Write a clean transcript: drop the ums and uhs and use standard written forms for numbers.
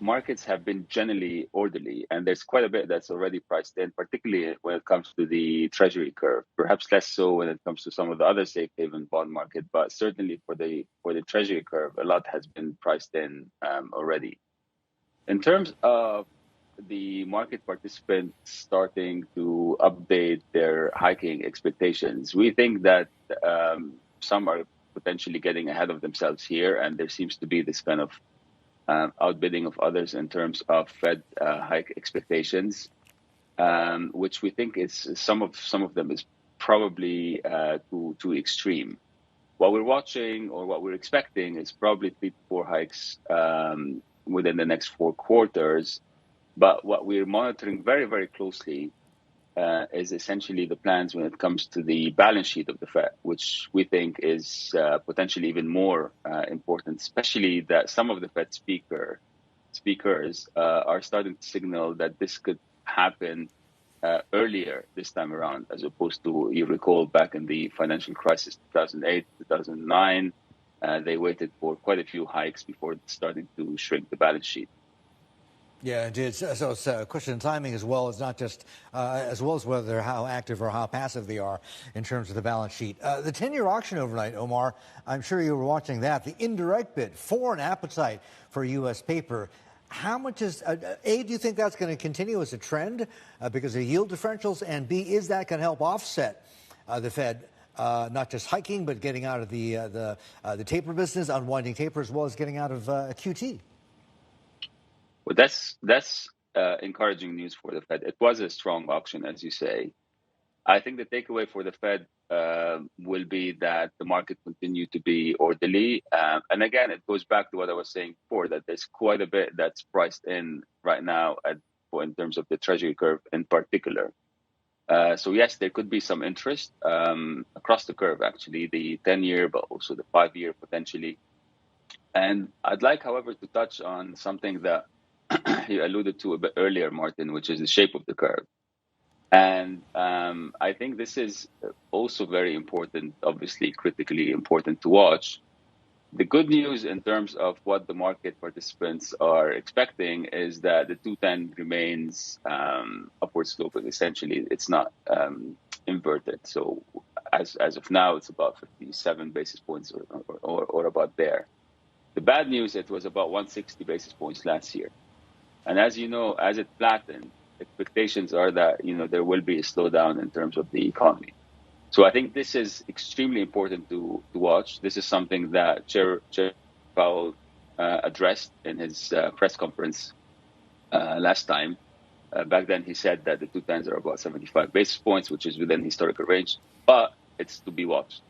markets have been generally orderly, and there's quite a bit that's already priced in, particularly when it comes to the treasury curve. Perhaps less so when it comes to some of the other safe haven bond market, but certainly for the treasury curve, a lot has been priced in already. In terms of the market participants starting to update their hiking expectations, we think that some are potentially getting ahead of themselves here, and there seems to be this kind of outbidding of others in terms of Fed hike expectations, which we think is some of them is probably too extreme. What we're watching or what we're expecting is probably 3 to 4 hikes within the next 4 quarters. But what we're monitoring very, very closely is essentially the plans when it comes to the balance sheet of the Fed, which we think is potentially even more important, especially that some of the Fed speakers are starting to signal that this could happen earlier this time around, as opposed to, you recall, back in the financial crisis, 2008, 2009, they waited for quite a few hikes before starting to shrink the balance sheet. Yeah, indeed. So it's a question of timing as well as not just, as well as whether how active or how passive they are in terms of the balance sheet. The 10-year auction overnight, Omar, I'm sure you were watching that. The indirect bid, foreign appetite for U.S. paper. How much is, A, do you think that's going to continue as a trend because of yield differentials? And B, is that going to help offset the Fed not just hiking, but getting out of the taper business, unwinding taper, as well as getting out of QT? Well, that's encouraging news for the Fed. It was a strong auction, as you say. I think the takeaway for the Fed will be that the market continue to be orderly. And again, it goes back to what I was saying before, that there's quite a bit that's priced in right now in terms of the treasury curve in particular. So yes, there could be some interest across the curve, actually, the 10-year, but also the 5-year potentially. And I'd like, however, to touch on something that you alluded to a bit earlier, Martin, which is the shape of the curve. And I think this is also very important, obviously critically important to watch. The good news in terms of what the market participants are expecting is that the 210 remains upward sloping. Essentially, it's not inverted. So as of now, it's about 57 basis points or about there. The bad news, it was about 160 basis points last year. And as you know, as it flattened, expectations are that, there will be a slowdown in terms of the economy. So I think this is extremely important to watch. This is something that Chair Powell addressed in his press conference last time. Back then, he said that the 210s are about 75 basis points, which is within historical range, but it's to be watched.